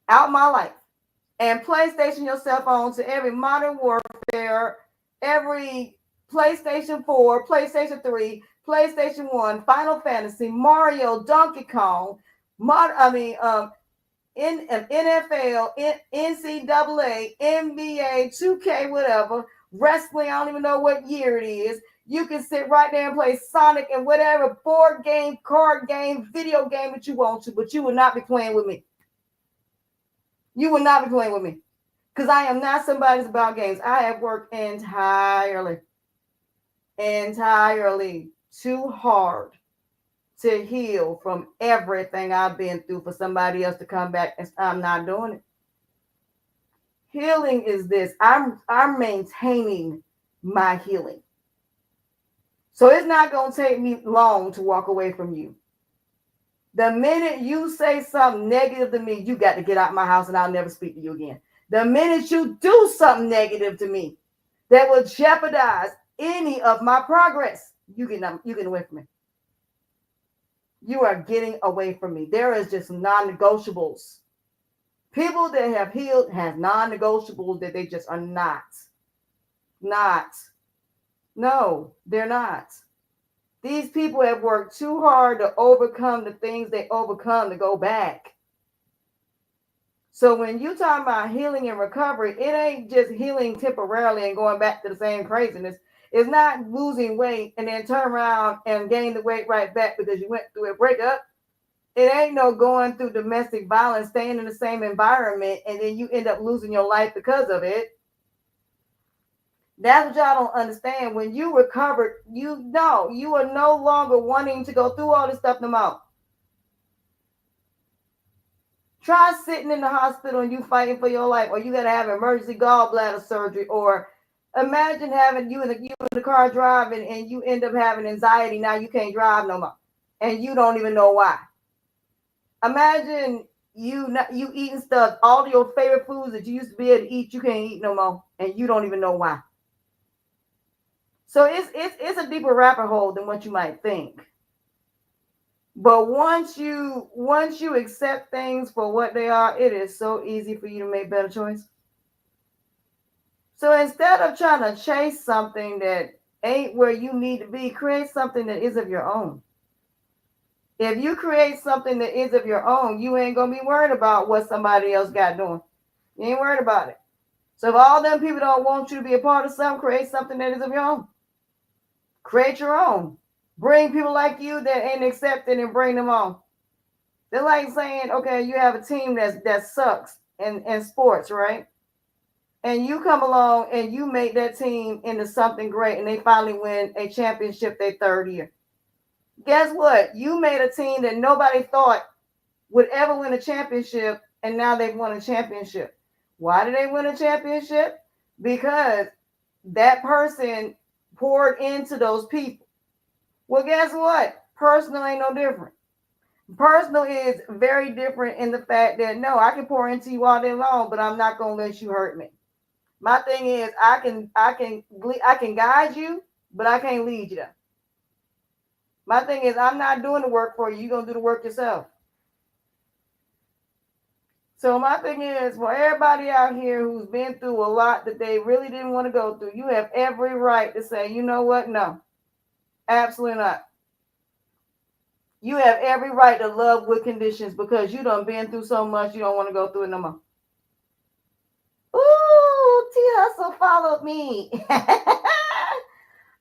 out my life and PlayStation yourself on to every Modern Warfare, every PlayStation 4, PlayStation 3, PlayStation 1, Final Fantasy, Mario, Donkey Kong, NFL, NCAA, NBA, 2K, whatever, wrestling, I don't even know what year it is. You can sit right there and play Sonic and whatever board game, card game, video game that you want to, but you will not be playing with me. You will not be playing with me. Because I am not somebody that's about games. I have worked entirely too hard to heal from everything I've been through for somebody else to come back and I'm not doing it. Healing is this. I'm maintaining my healing. So it's not going to take me long to walk away from you. The minute you say something negative to me, you got to get out of my house and I'll never speak to you again. The minute you do something negative to me that will jeopardize any of my progress, you get away from me. You are getting away from me. There is just non-negotiables. People that have healed have non-negotiables that they just are not. No, they're not. These people have worked too hard to overcome the things they overcome to go back. So when you talk about healing and recovery, it ain't just healing temporarily and going back to the same craziness. It's not losing weight and then turn around and gain the weight right back because you went through a breakup. It ain't no going through domestic violence, staying in the same environment, and then you end up losing your life because of it. That's what y'all don't understand. When you recovered, you know you are no longer wanting to go through all this stuff no more. Try sitting in the hospital and you fighting for your life, or you got to have emergency gallbladder surgery, or imagine having you in the car driving and you end up having anxiety. Now you can't drive no more, and you don't even know why. Imagine you eating stuff, all your favorite foods that you used to be able to eat, you can't eat no more, and you don't even know why. So it's a deeper rabbit hole than what you might think. But once you accept things for what they are, it is so easy for you to make better choices. So instead of trying to chase something that ain't where you need to be, create something that is of your own. If you create something that is of your own, you ain't going to be worried about what somebody else got doing. You ain't worried about it. So if all them people don't want you to be a part of something, create something that is of your own. Create your own. Bring people like you that ain't accepted and bring them on. They're like saying, okay, you have a team that sucks in sports, right? And you come along and you make that team into something great and they finally win a championship their third year. Guess what? You made a team that nobody thought would ever win a championship, and now they've won a championship. Why did they win a championship? Because that person poured into those people. Well, guess what? Personal ain't no different. Personal is very different in the fact that, no, I can pour into you all day long, but I'm not going to let you hurt me. My thing is, I can guide you, but I can't lead you there. My thing is, I'm not doing the work for you. You're going to do the work yourself. So my thing is, for everybody out here who's been through a lot that they really didn't want to go through, you have every right to say, you know what? No, absolutely not. You have every right to love with conditions because you done been through so much, you don't want to go through it no more. Ooh, T Hustle followed me.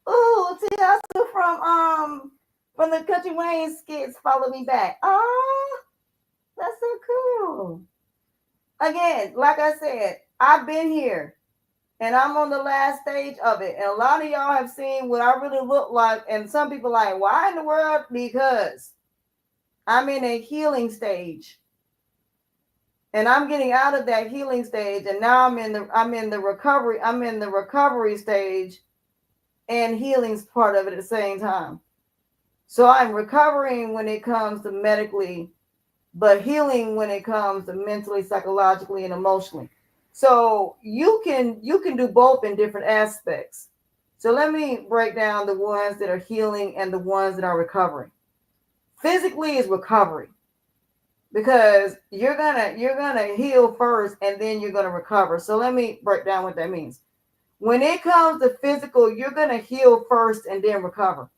Ooh, T Hustle from the Country Wayne skits followed me back. Oh, that's so cool. Again, like I said, I've been here and I'm on the last stage of it. And a lot of y'all have seen what I really look like. And some people like, why in the world? Because I'm in a healing stage. And I'm getting out of that healing stage. And now I'm in the recovery stage and healing's part of it at the same time. So I'm recovering when it comes to medically, but healing when it comes to mentally, psychologically, and emotionally. So you can do both in different aspects. So let me break down the ones that are healing and the ones that are recovering. Physically is recovery because you're gonna heal first and then you're gonna recover. So let me break down what that means. When it comes to physical, you're gonna heal first and then recover.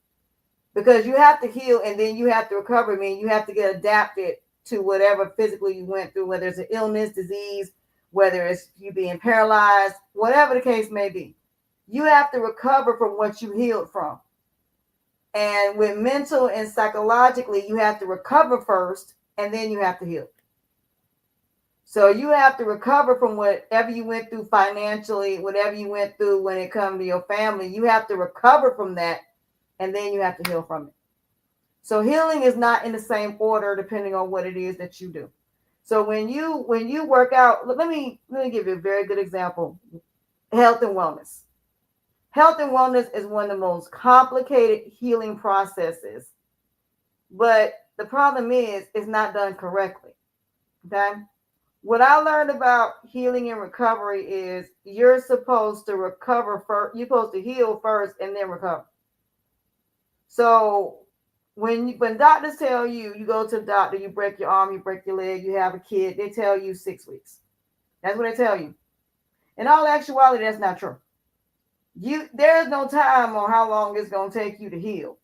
because you have to heal and then you have to recover. I mean, you have to get adapted to whatever physically you went through, whether it's an illness, disease, whether it's you being paralyzed, whatever the case may be. You have to recover from what you healed from. And with mental and psychologically, you have to recover first and then you have to heal. So you have to recover from whatever you went through financially, whatever you went through when it comes to your family. You have to recover from that and then you have to heal from it. So healing is not in the same order depending on what it is that you do. So when you work out, let me give you a very good example. Health and wellness. Health and wellness is one of the most complicated healing processes. But the problem is it's not done correctly. Okay? What I learned about healing and recovery is you're supposed to recover first. You're supposed to heal first and then recover. So when doctors tell you, you go to the doctor, you break your arm, you break your leg, you have a kid, they tell you 6 weeks. That's what they tell you. In all actuality, that's not true. There's no time on how long it's going to take you to heal.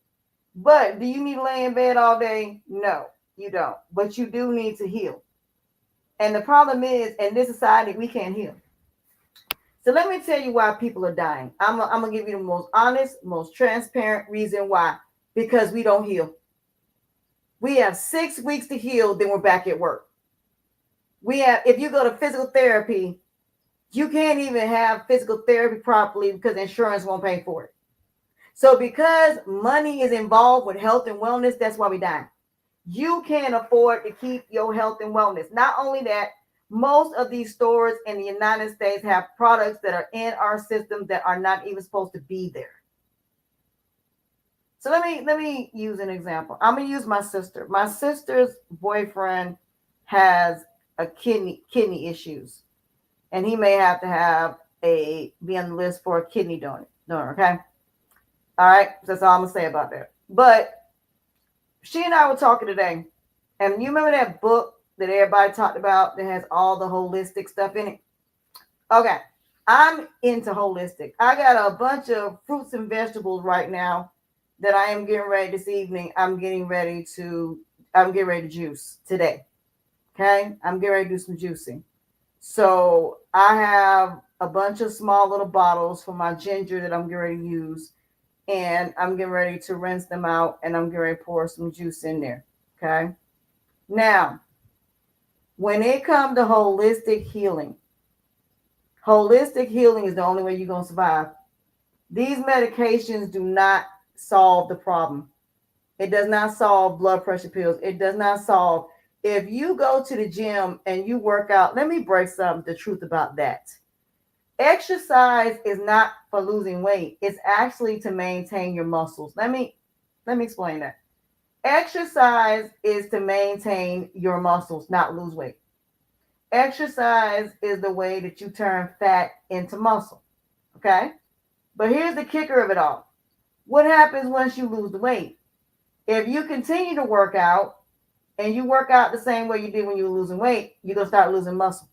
But do you need to lay in bed all day? No, you don't. But you do need to heal. And the problem is, in this society, we can't heal. So let me tell you why people are dying. I'm going to give you the most honest, most transparent reason why. Because we don't heal. We have 6 weeks to heal, then we're back at work. If you go to physical therapy, you can't even have physical therapy properly because insurance won't pay for it. So because money is involved with health and wellness, that's why we die. You can't afford to keep your health and wellness. Not only that, most of these stores in the United States have products that are in our system that are not even supposed to be there. So let me use an example. I'm gonna use my sister. My sister's boyfriend has a kidney issues, and he may have to be on the list for a kidney donor. Okay, all right. That's all I'm gonna say about that. But she and I were talking today, and you remember that book that everybody talked about that has all the holistic stuff in it? Okay, I'm into holistic. I got a bunch of fruits and vegetables right now that I am getting ready this evening. I'm getting ready to juice today. Okay, I'm getting ready to do some juicing. So I have a bunch of small little bottles for my ginger that I'm getting ready to use. And I'm getting ready to rinse them out and I'm getting ready to pour some juice in there. Okay. Now, when it comes to holistic healing is the only way you're going to survive. These medications do not solve the problem. It does not solve blood pressure pills. It does not solve. If you go to the gym and you work out, let me break the truth about that. Exercise is not for losing weight. It's actually to maintain your muscles. Let me explain that. Exercise is to maintain your muscles, not lose weight. Exercise is the way that you turn fat into muscle. Okay? But here's the kicker of it all. What happens once you lose the weight? If you continue to work out and you work out the same way you did when you were losing weight, you're going to start losing muscle.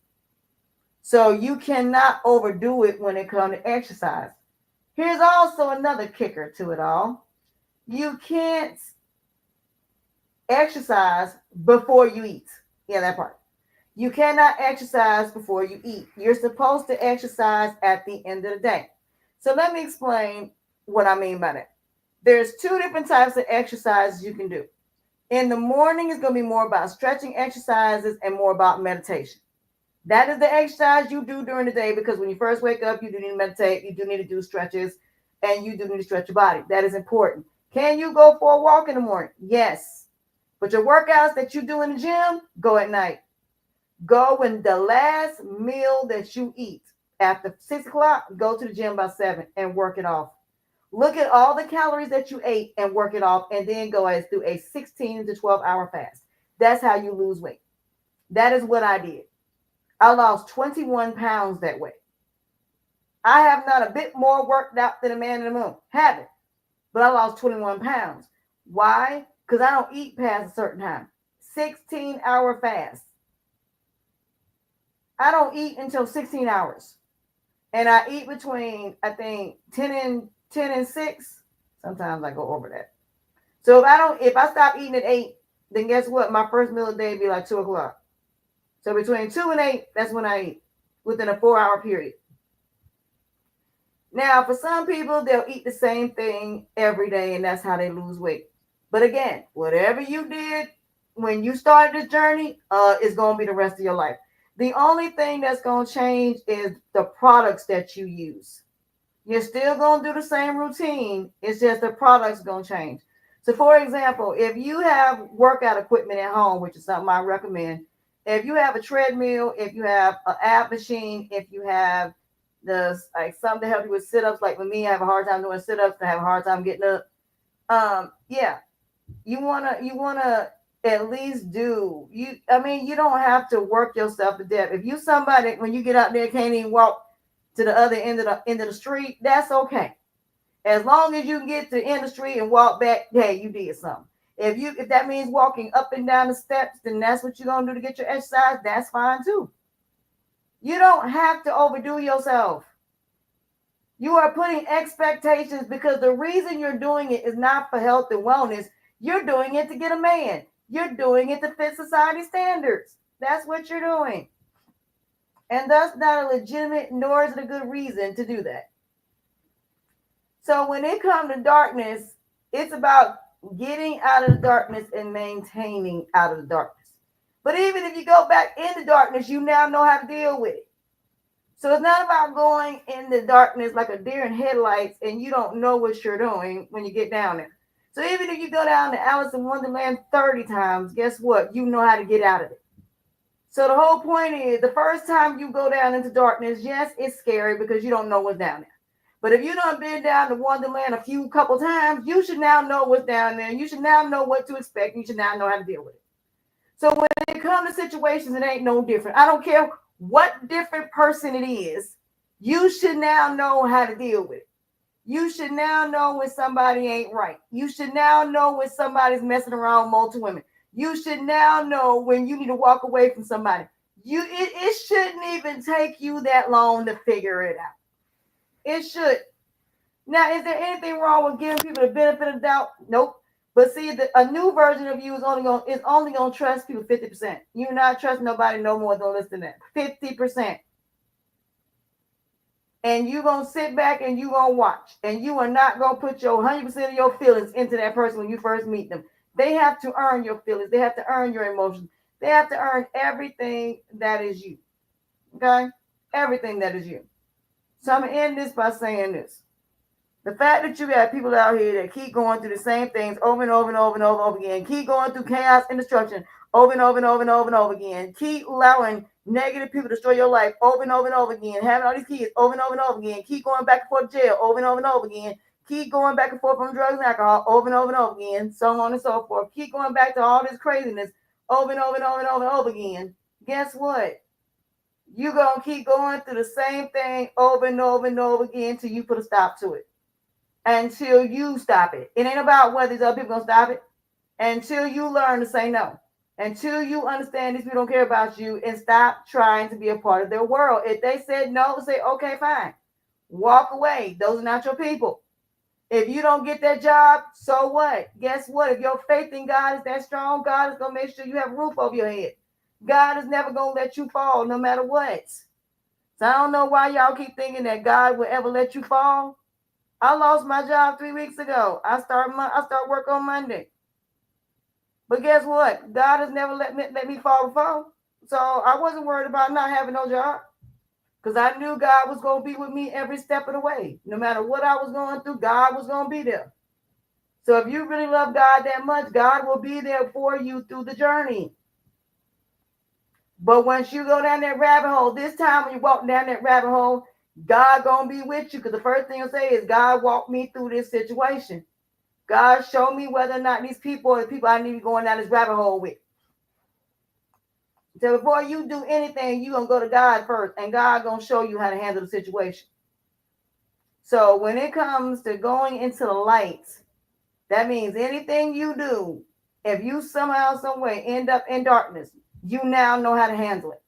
So you cannot overdo it when it comes to exercise. Here's also another kicker to it all. You can't exercise before you eat. Yeah, that part. You cannot exercise before you eat. You're supposed to exercise at the end of the day. So let me explain what I mean by that. There's 2 different types of exercises you can do. In the morning, it's going to be more about stretching exercises and more about meditation. That is the exercise you do during the day, because when you first wake up, you do need to meditate, you do need to do stretches, and you do need to stretch your body. That is important. Can you go for a walk in the morning? Yes. But your workouts that you do in the gym, go at night. Go when the last meal that you eat. After 6 o'clock, go to the gym by 7 and work it off. Look at all the calories that you ate and work it off, and then go through a 16 to 12-hour fast. That's how you lose weight. That is what I did. I lost 21 pounds that way. I have not a bit more worked out than a man in the moon. Haven't. But I lost 21 pounds. Why? Because I don't eat past a certain time. 16-hour fast. I don't eat until 16 hours. And I eat between, I think, 10 and 6. Sometimes I go over that. So if I stop eating at 8, then guess what? My first meal of the day would be like 2 o'clock. So between 2 and 8, that's when I eat within a 4-hour period. Now, for some people, they'll eat the same thing every day, and that's how they lose weight. But again, whatever you did when you started this journey, is going to be the rest of your life. The only thing that's going to change is the products that you use. You're still going to do the same routine. It's just the products going to change. So, for example, if you have workout equipment at home, which is something I recommend, if you have a treadmill, if you have an ab machine, if you have like something to help you with sit-ups, like with me, I have a hard time doing sit-ups, I have a hard time getting up. Yeah, you wanna at least do you. I mean, you don't have to work yourself to death. If you somebody when you get out there can't even walk to the other end of the street, that's okay. As long as you can get to the end of the street and walk back, hey, you did something. If that means walking up and down the steps, then that's what you're gonna do to get your exercise. That's fine too. You don't have to overdo yourself. You are putting expectations because the reason you're doing it is not for health and wellness. You're doing it to get a man. You're doing it to fit society standards. That's what you're doing. And that's not a legitimate, nor is it a good reason to do that. So when it comes to darkness, it's about getting out of the darkness and maintaining out of the darkness. But even if you go back into darkness, you now know how to deal with it. So it's not about going in the darkness like a deer in headlights and you don't know what you're doing when you get down there. So even if you go down to Alice in Wonderland 30 times, guess what? You know how to get out of it. So the whole point is the first time you go down into darkness, yes, it's scary because you don't know what's down there. But if you done been down to Wonderland a couple times, you should now know what's down there. You should now know what to expect. You should now know how to deal with it. So when it comes to situations, it ain't no different. I don't care what different person it is. You should now know how to deal with it. You should now know when somebody ain't right. You should now know when somebody's messing around with multiple women. You should now know when you need to walk away from somebody. It shouldn't even take you that long to figure it out. It should. Now, is there anything wrong with giving people the benefit of the doubt? Nope. But see, a new version of you is only gonna trust people 50%. You're not trusting nobody no more than less than that. 50%. And you're gonna sit back and you're gonna watch. And you are not gonna put your 100% of your feelings into that person when you first meet them. They have to earn your feelings, they have to earn your emotions, they have to earn everything that is you. Okay? Everything that is you. So I'm gonna end this by saying this. The fact that you got people out here that keep going through the same things over and over and over and over and over again, keep going through chaos and destruction over and over and over and over and over again, keep allowing negative people to destroy your life over and over and over again, having all these kids over and over and over again, keep going back and forth to jail over and over and over again, keep going back and forth from drugs and alcohol over and over and over again, so on and so forth, keep going back to all this craziness over and over and over and over and over again. Guess what? You're going to keep going through the same thing over and over and over again until you put a stop to it. Until you stop it. It ain't about whether these other people gonna stop it. Until you learn to say no. Until you understand these people don't care about you and stop trying to be a part of their world. If they said no, say, okay, fine. Walk away. Those are not your people. If you don't get that job, so what? Guess what? If your faith in God is that strong, God is gonna make sure you have a roof over your head. God is never gonna let you fall no matter what. So I don't know why y'all keep thinking that God will ever let you fall. I lost my job 3 weeks ago. I start work on Monday. But guess what? God has never let me fall before. So I wasn't worried about not having no job. Because I knew God was going to be with me every step of the way. No matter what I was going through, God was going to be there. So if you really love God that much, God will be there for you through the journey. But once you go down that rabbit hole, this time when you walk down that rabbit hole, God gonna be with you, because the first thing you'll say is, God walked me through this situation. God showed me whether or not these people are the people I need to be going down this rabbit hole with. So before you do anything, you're gonna go to God first, and God gonna show you how to handle the situation. So when it comes to going into the light, that means anything you do, if you somehow, some way end up in darkness, you now know how to handle it.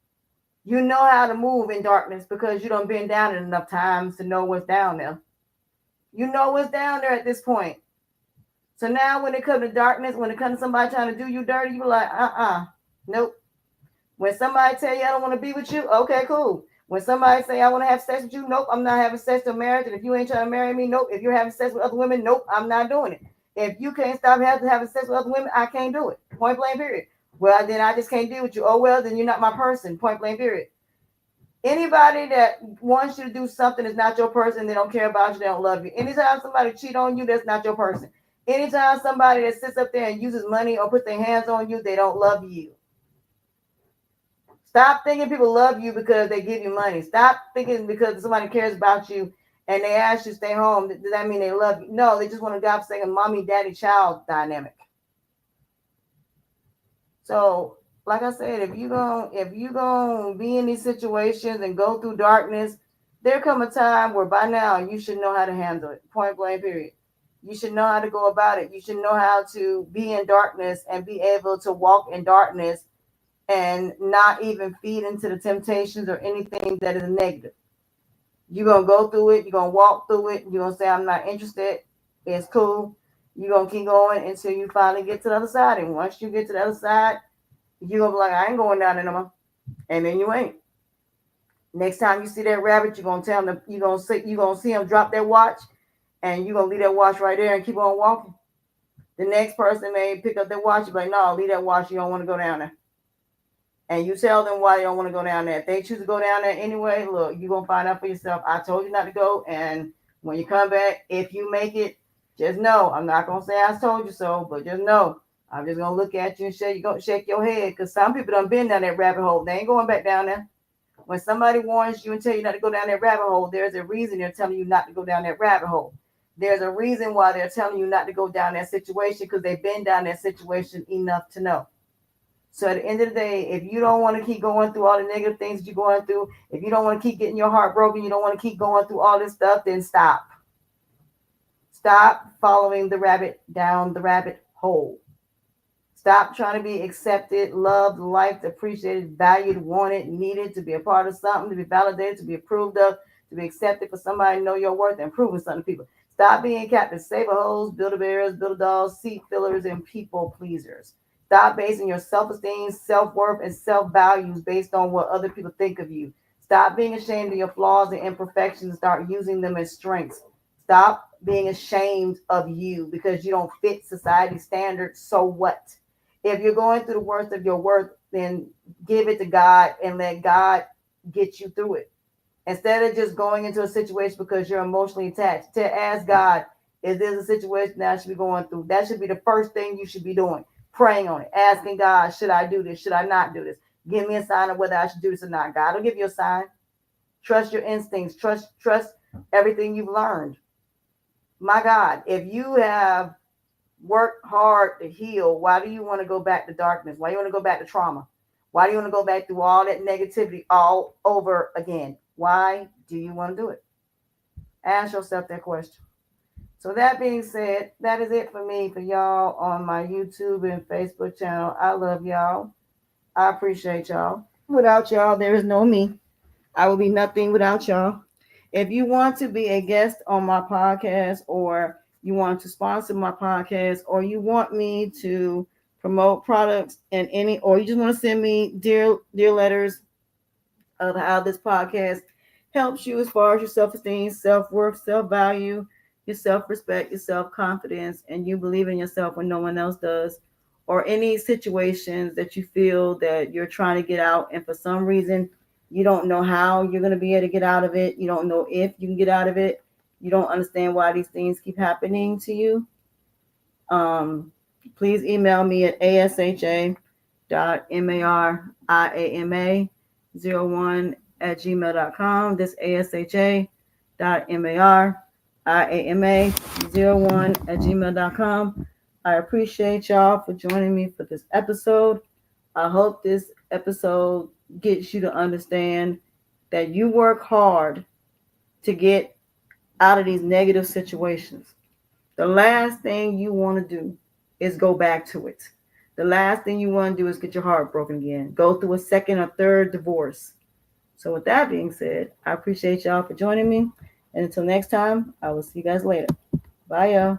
You know how to move in darkness because you done been down it enough times to know what's down there. You know what's down there at this point. So now when it comes to darkness, when it comes to somebody trying to do you dirty, you be like, nope. When somebody tell you I don't want to be with you, okay, cool. When somebody say I want to have sex with you, nope, I'm not having sex till marriage. And if you ain't trying to marry me, nope. If you're having sex with other women, nope, I'm not doing it. If you can't stop having sex with other women, I can't do it. Point blank, period. Well, then I just can't deal with you. Oh well, then you're not my person. Point blank, period. Anybody that wants you to do something that's not your person, they don't care about you, they don't love you. Anytime somebody cheat on you, that's not your person. Anytime somebody that sits up there and uses money or puts their hands on you, they don't love you. Stop thinking people love you because they give you money. Stop thinking because somebody cares about you and they ask you to stay home. Does that mean they love you? No, they just want to go out saying mommy, daddy, child dynamic. So, like I said, if you gonna be in these situations and go through darkness, there come a time where by now you should know how to handle it. Point blank, period. You should know how to go about it. You should know how to be in darkness and be able to walk in darkness and not even feed into the temptations or anything that is negative. You're gonna go through it, you're gonna walk through it, you're gonna say, I'm not interested, it's cool. You're gonna keep going until you finally get to the other side. And once you get to the other side, you're gonna be like, I ain't going down there no more. And then you ain't. Next time you see that rabbit, you're gonna tell them you're gonna see him drop that watch and you're gonna leave that watch right there and keep on walking. The next person may pick up their watch, you're like, no, leave that watch, you don't want to go down there. And you tell them why they don't want to go down there. If they choose to go down there anyway, look, you're going to find out for yourself. I told you not to go. And when you come back, if you make it, just know, I'm not going to say I told you so, but just know, I'm just going to look at you and shake your head. Because some people done been down that rabbit hole. They ain't going back down there. When somebody warns you and tell you not to go down that rabbit hole, there's a reason they're telling you not to go down that rabbit hole. There's a reason why they're telling you not to go down that situation because they've been down that situation enough to know. So at the end of the day, if you don't want to keep going through all the negative things that you're going through, if you don't want to keep getting your heart broken, you don't want to keep going through all this stuff, then stop. Stop following the rabbit down the rabbit hole. Stop trying to be accepted, loved, liked, appreciated, valued, wanted, needed, to be a part of something, to be validated, to be approved of, to be accepted for somebody to know your worth and proving something to people. Stop being captain, saver hoes, builder bears, builder dolls, seat fillers, and people pleasers. Stop basing your self-esteem, self-worth, and self-values based on what other people think of you. Stop being ashamed of your flaws and imperfections and start using them as strengths. Stop being ashamed of you because you don't fit society standards. So what? If you're going through the worst of your worth, then give it to God and let God get you through it. Instead of just going into a situation because you're emotionally attached, to ask God, is this a situation that I should be going through? That should be the first thing you should be doing. Praying on it, asking God, should I do this? Should I not do this? Give me a sign of whether I should do this or not. God will give you a sign. Trust your instincts. Trust everything you've learned. My God, if you have worked hard to heal, why do you want to go back to darkness? Why do you want to go back to trauma? Why do you want to go back through all that negativity all over again? Why do you want to do it? Ask yourself that question. So that being said, that is it for me, for y'all on my YouTube and Facebook channel. I love y'all. I appreciate y'all. Without y'all, there is no me. I will be nothing without y'all. If you want to be a guest on my podcast, or you want to sponsor my podcast, or you want me to promote products and any, or you just want to send me dear letters of how this podcast helps you as far as your self-esteem, self-worth, self-value, your self-respect, your self-confidence, and you believe in yourself when no one else does, or any situations that you feel that you're trying to get out and for some reason you don't know how you're going to be able to get out of it, you don't know if you can get out of it, you don't understand why these things keep happening to you, please email me at asha.mariama01@gmail.com. This asha.mariama01@gmail.com. I appreciate y'all for joining me for this episode. I hope this episode gets you to understand that you work hard to get out of these negative situations. The last thing you want to do is go back to it. The last thing you want to do is get your heart broken again. Go through a second or third divorce. So with that being said, I appreciate y'all for joining me. And until next time, I will see you guys later. Bye, y'all.